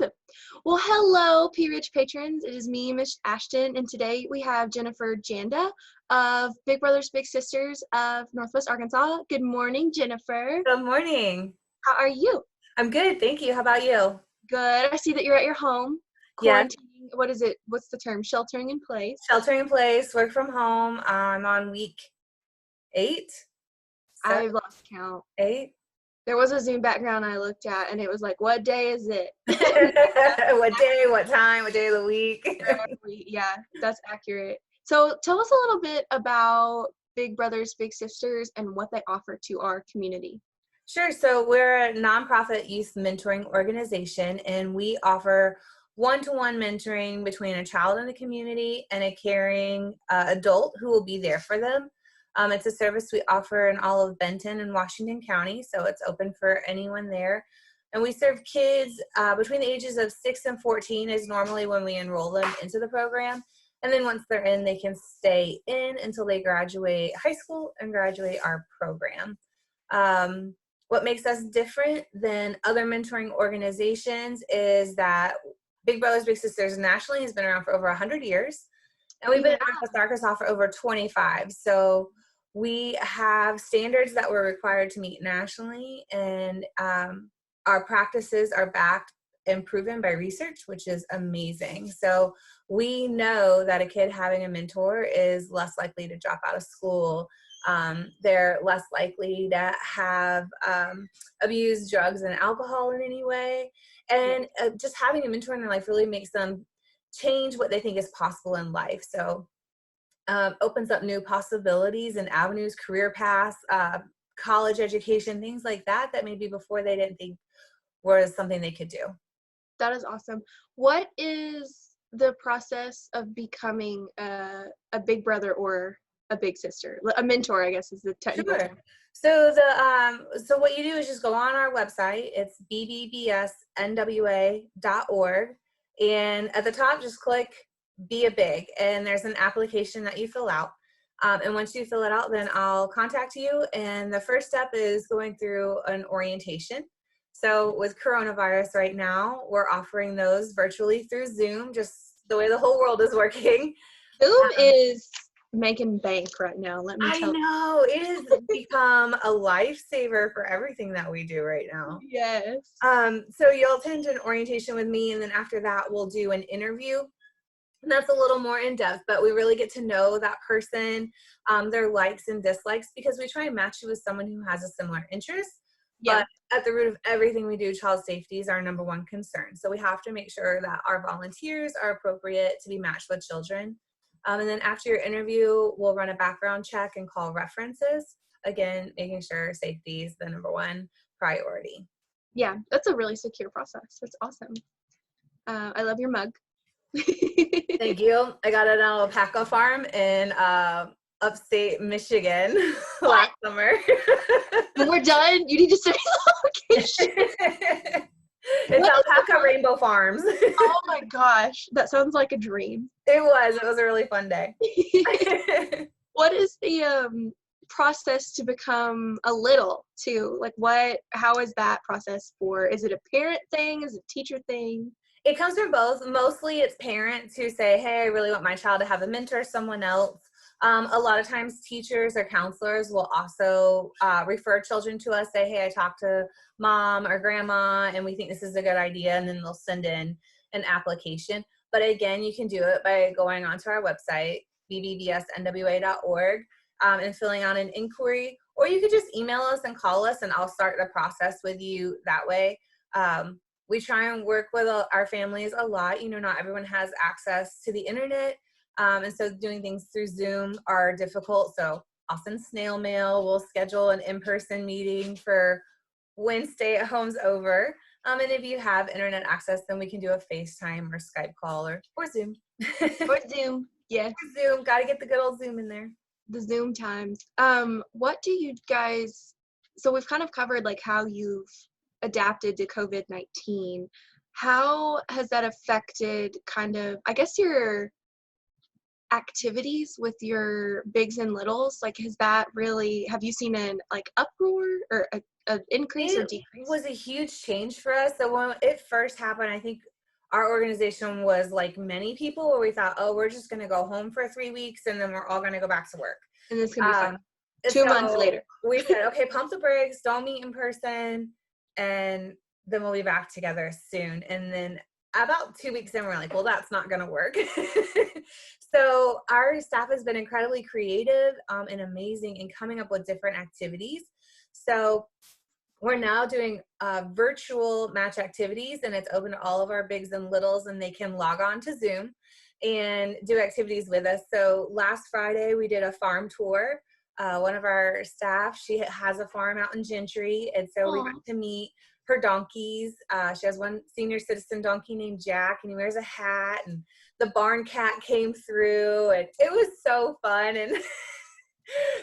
Awesome. Well, hello, P Rich patrons. It is me, Miss Ashton, and today we have Jennifer Janda of Big Brothers Big Sisters of Northwest Arkansas. Good morning, Jennifer. Good morning. How are you? I'm good, thank you. How about you? Good. I see that you're at your home, Yes, quarantining. What is it? What's the term? Sheltering in place. sheltering in place, work from home. I'm on week 8, I 7, lost count. 8. There was a Zoom background I looked at, and it was like, what day is it? What day, what time, what day of the week? Yeah, that's accurate. So tell us a little bit about Big Brothers Big Sisters and what they offer to our community. Sure. So we're a nonprofit youth mentoring organization, and we offer one-to-one mentoring between a child in the community and a caring adult who will be there for them. It's a service we offer in all of Benton and Washington County, so it's open for anyone there. And we serve kids between the ages of 6 and 14 is normally when we enroll them into the program. And then once they're in, they can stay in until they graduate high school and graduate our program. What makes us different than other mentoring organizations is that Big Brothers Big Sisters nationally has been around for over 100 years, and we've been in Northwest Arkansas for over 25. So we have standards that we're required to meet nationally, and our practices are backed and proven by research, which is amazing. So we know that a kid having a mentor is less likely to drop out of school. They're less likely to have abused drugs and alcohol in any way. And just having a mentor in their life really makes them change what they think is possible in life. So opens up new possibilities and avenues, career paths, college education, things like that, that maybe before they didn't think was something they could do. That is awesome. What is the process of becoming a big brother or a big sister? A mentor, I guess, is the technical term. So so what you do is just go on our website. It's bbbsnwa.org, and at the top just click Be a Big, and there's an application that you fill out. And once you fill it out, then I'll contact you, and the first step is going through an orientation. So with coronavirus right now, we're offering those virtually through Zoom, just the way the whole world is working. Zoom is making bank right now, let me I tell you. know, it has become a lifesaver for everything that we do right now. Yes. So you'll attend an orientation with me, and then after that, we'll do an interview. And that's a little more in depth, but we really get to know that person, their likes and dislikes, because we try and match you with someone who has a similar interest. Yeah. But at the root of everything we do, child safety is our number one concern. So we have to make sure that our volunteers are appropriate to be matched with children. And then after your interview, we'll run a background check and call references. Again, making sure safety is the number one priority. Yeah, that's a really secure process. That's awesome. I love your mug. Thank you. I got it at an alpaca farm in upstate Michigan last summer. When we're done, you need to send me the location. It's Alpaca Rainbow Farms. Oh my gosh, that sounds like a dream. It was a really fun day. What is the process to become a little too? Like how is that process is it a parent thing? Is it a teacher thing? It comes from both. Mostly it's parents who say, hey, I really want my child to have a mentor, someone else. A lot of times teachers or counselors will also refer children to us, say, hey, I talked to mom or grandma and we think this is a good idea, and then they'll send in an application. But again, you can do it by going onto our website, bbbsnwa.org, and filling out an inquiry, or you could just email us and call us, and I'll start the process with you that way. We try and work with our families a lot. You know, not everyone has access to the internet. And so doing things through Zoom are difficult. So I'll send snail mail. We'll schedule an in-person meeting for when stay-at-home's over. And if you have internet access, then we can do a FaceTime or Skype call or Zoom. Or Zoom, yeah. Or Zoom. Got to get the good old Zoom in there. The Zoom times. What do you guys, so we've kind of covered like how you've adapted to COVID-19. How has that affected kind of, I guess, your activities with your bigs and littles? Like, have you seen an like uproar or a increase or It decrease? was a huge change for us. So when it first happened, I think our organization was like many people where we thought, oh, we're just going to go home for 3 weeks and then we're all going to go back to work. And this can be Um, fun. and 2 months so later. we said, okay, pump the brakes, don't meet in person, and then we'll be back together soon. And then about 2 weeks in, we're like, well, that's not going to work. So our staff has been incredibly creative and amazing in coming up with different activities. So we're now doing virtual match activities, and it's open to all of our bigs and littles, and they can log on to Zoom and do activities with us. So last Friday, we did a farm tour. One of our staff, she has a farm out in Gentry, and so we got to meet her donkeys. She has one senior citizen donkey named Jack, and he wears a hat, and the barn cat came through, and it was so fun. And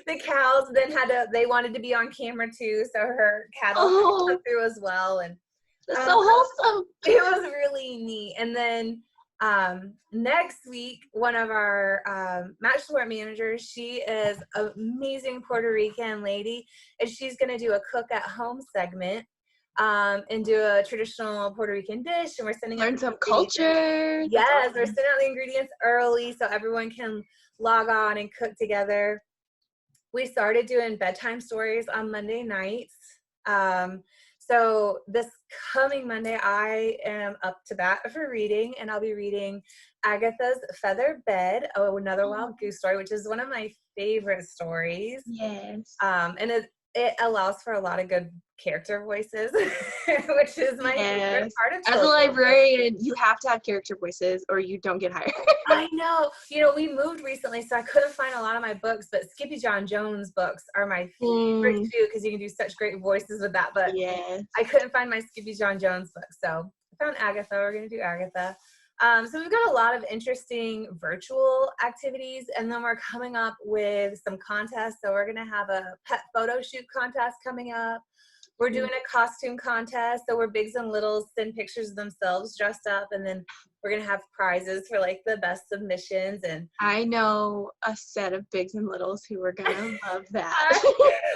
the cows then they wanted to be on camera too, so her cattle come through as well. And that's so wholesome. It was really neat. And then next week, one of our match sport managers, she is an amazing Puerto Rican lady, and she's going to do a cook at home segment and do a traditional Puerto Rican dish. And we're sending Learn some culture. Yes, we're sending out the ingredients early so everyone can log on and cook together. We started doing bedtime stories on Monday nights. So this coming Monday, I am up to bat for reading, and I'll be reading Agatha's Feather Bed, another Wild Goose story, which is one of my favorite stories. Yes. And it allows for a lot of good character voices, which is my favorite part of children. As a librarian, you have to have character voices or you don't get hired. I know. We moved recently, so I couldn't find a lot of my books, but Skippy John Jones books are my favorite too, because you can do such great voices with that. But I couldn't find my Skippy John Jones book, so I found Agatha. We're going to do Agatha. So we've got a lot of interesting virtual activities, and then we're coming up with some contests. So we're going to have a pet photo shoot contest coming up. We're doing a costume contest, so where bigs and littles send pictures of themselves dressed up, and then we're going to have prizes for like the best submissions. And I know a set of bigs and littles who are going to love that.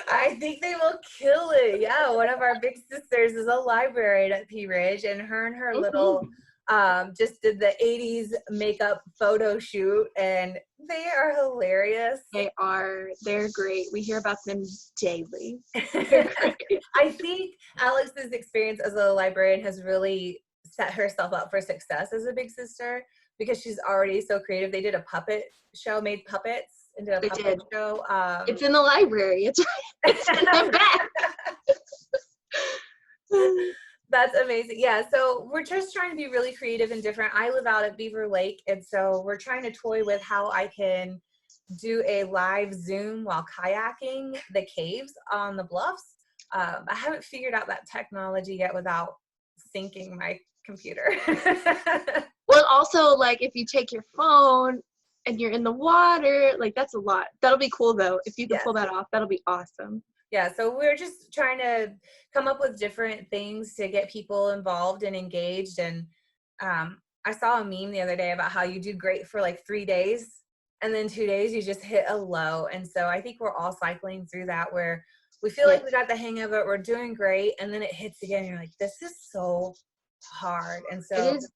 I think they will kill it. Yeah, one of our big sisters is a librarian at Pea Ridge, and her little just did the 80s makeup photo shoot, and they are hilarious. They're great. We hear about them daily. I think Alex's experience as a librarian has really set herself up for success as a big sister, because she's already so creative. They did a puppet show, made puppets, and did a puppet show. It's in the library. It's in the back. That's amazing. Yeah, so we're just trying to be really creative and different. I live out at Beaver Lake, and so we're trying to toy with how I can do a live Zoom while kayaking the caves on the bluffs. I haven't figured out that technology yet without syncing my computer. Well, also, like, if you take your phone and you're in the water, like, that's a lot. That'll be cool, though. If you can pull that off, that'll be awesome. Yeah, so we're just trying to come up with different things to get people involved and engaged. And I saw a meme the other day about how you do great for like 3 days, and then 2 days you just hit a low. And so I think we're all cycling through that, where we feel like we got the hang of it, we're doing great, and then it hits again, and you're like, this is so hard. And so it is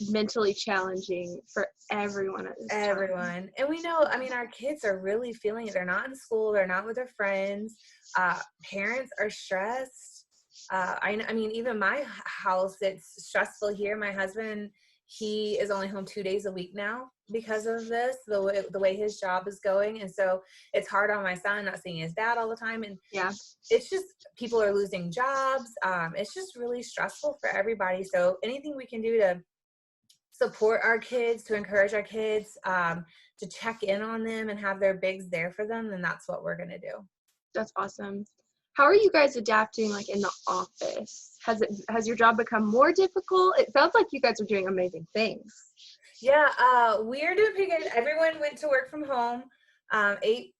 mentally challenging for everyone at this time. And we know, I mean, our kids are really feeling it. They're not in school, they're not with their friends. Parents are stressed. I mean, even my house, it's stressful here. My husband, he is only home 2 days a week now because of this, the way his job is going. And so it's hard on my son, not seeing his dad all the time. And it's just, people are losing jobs. It's just really stressful for everybody. So anything we can do to support our kids, to encourage our kids, to check in on them and have their bigs there for them, then that's what we're going to do. That's awesome. How are you guys adapting, like, in the office? Has your job become more difficult? It sounds like you guys are doing amazing things. Yeah, we're doing pretty good. Everyone went to work from home 8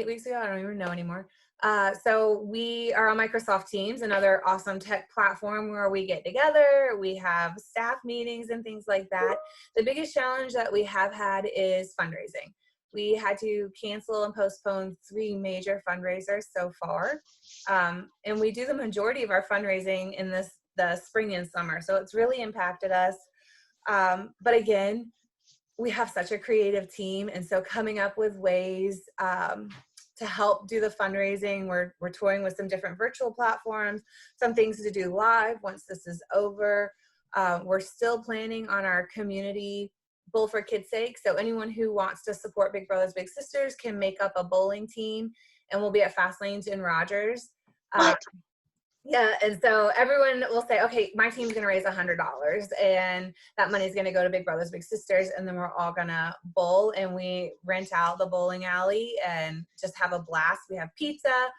weeks ago. I don't even know anymore. So we are on Microsoft Teams, another awesome tech platform where we get together, we have staff meetings and things like that. The biggest challenge that we have had is fundraising. We had to cancel and postpone 3 major fundraisers so far. And we do the majority of our fundraising in the spring and summer. So it's really impacted us. But again, we have such a creative team. And so coming up with ways to help do the fundraising, we're toying with some different virtual platforms, some things to do live once this is over. We're still planning on our community Bowl for Kids' Sake. So anyone who wants to support Big Brothers Big Sisters can make up a bowling team, and we'll be at Fast Lanes in Rogers. Yeah, and so everyone will say, okay, my team's going to raise $100, and that money is going to go to Big Brothers Big Sisters, and then we're all going to bowl, and we rent out the bowling alley and just have a blast. We have pizza,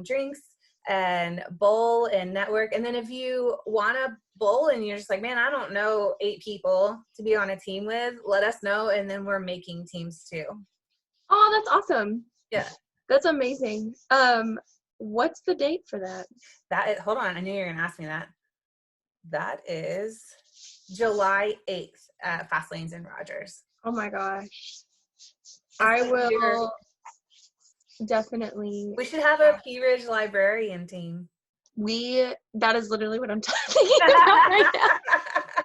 drinks, and bowl and network. And then if you want to bowl and you're just like, man, I don't know 8 people to be on a team with, let us know, and then we're making teams too. Oh, that's awesome. Yeah. That's amazing. What's the date for that? Hold on, I knew you were gonna ask me that. That is July 8th at Fast Lanes in Rogers. Oh my gosh. I will definitely. We should have a Pea Ridge librarian team. That is literally what I'm thinking about right now.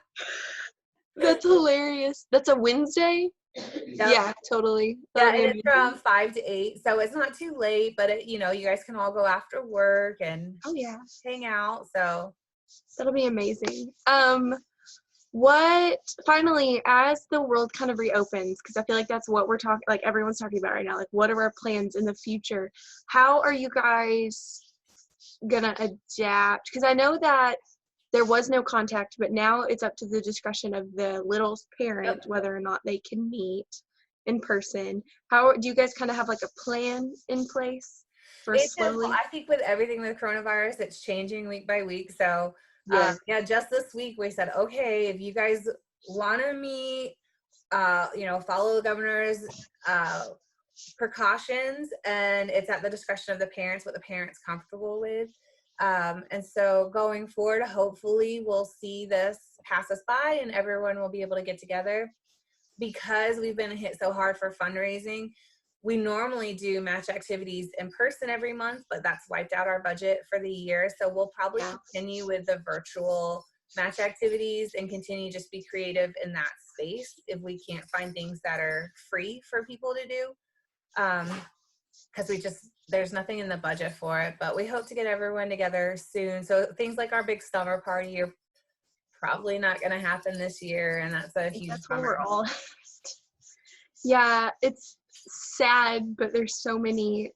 That's hilarious. That's a Wednesday? Yep. Yeah, totally. Yeah, and it's from 5 to 8, so it's not too late, but you guys can all go after work and hang out, so that'll be amazing. Finally, as the world kind of reopens, because I feel like that's what everyone's talking about right now, like what are our plans in the future? How are you guys gonna adapt? Because I know that there was no contact, but now it's up to the discretion of the little's parent whether or not they can meet in person. How do you guys kind of have like a plan in place for slowly? I think with everything with coronavirus, it's changing week by week. So just this week we said, okay, if you guys want to meet, follow the governor's precautions, and it's at the discretion of the parents what the parent's comfortable with. And so going forward, hopefully we'll see this pass us by and everyone will be able to get together. Because we've been hit so hard for fundraising, we normally do match activities in person every month, but that's wiped out our budget for the year. So we'll probably continue with the virtual match activities and continue just be creative in that space if we can't find things that are free for people to do. Because there's nothing in the budget for it, but we hope to get everyone together soon. So things like our big summer party are probably not going to happen this year, and that's a huge bummer. We're all it's sad, but there's so many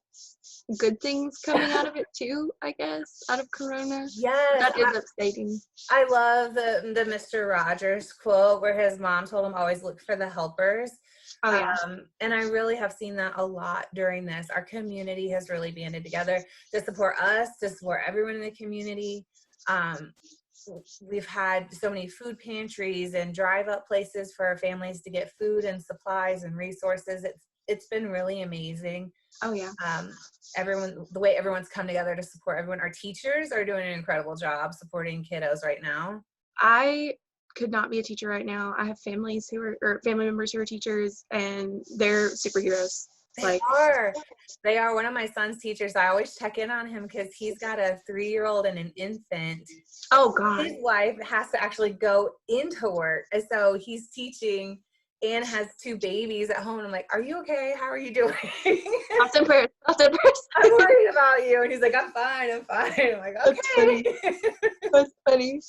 good things coming out of it too, I guess, out of Corona. Yes, that is upsetting. I love the Mr. Rogers quote where his mom told him always look for the helpers. Oh, yeah. And I really have seen that a lot during this. Our community has really banded together to support us, to support everyone in the community. We've had so many food pantries and drive-up places for our families to get food and supplies and resources. It's been really amazing. Oh, yeah. The way everyone's come together to support everyone. Our teachers are doing an incredible job supporting kiddos right now. I could not be a teacher right now. I have family members who are teachers, and they're superheroes. They are. One of my son's teachers, I always check in on him because he's got a 3-year-old and an infant. Oh, God. His wife has to actually go into work, and so he's teaching and has 2 babies at home. And I'm like, are you okay? How are you doing? Thoughts and prayers. I'm worried about you. And he's like, I'm fine. I'm like, okay. That's funny.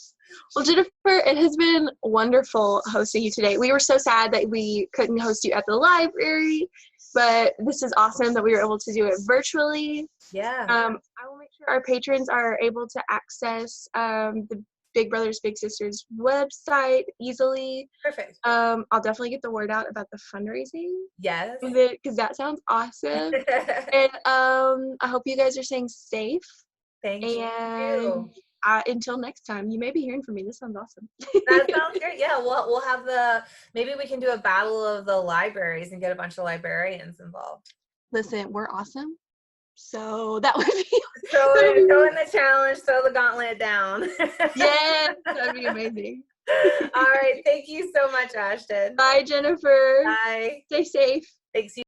Well, Jennifer, it has been wonderful hosting you today. We were so sad that we couldn't host you at the library, but this is awesome that we were able to do it virtually. Yeah. I will make sure our patrons are able to access the Big Brothers Big Sisters website easily. Perfect. I'll definitely get the word out about the fundraising. Yes. Because that sounds awesome. And I hope you guys are staying safe. Thank you. Until next time, you may be hearing from me. This sounds awesome. That sounds great. Yeah, we'll have maybe we can do a battle of the libraries and get a bunch of librarians involved. Listen, we're awesome. So that would be Throw that'd be in the challenge, throw the gauntlet down. yes, that'd be amazing. All right. Thank you so much, Ashton. Bye, Jennifer. Bye. Stay safe. Thanks.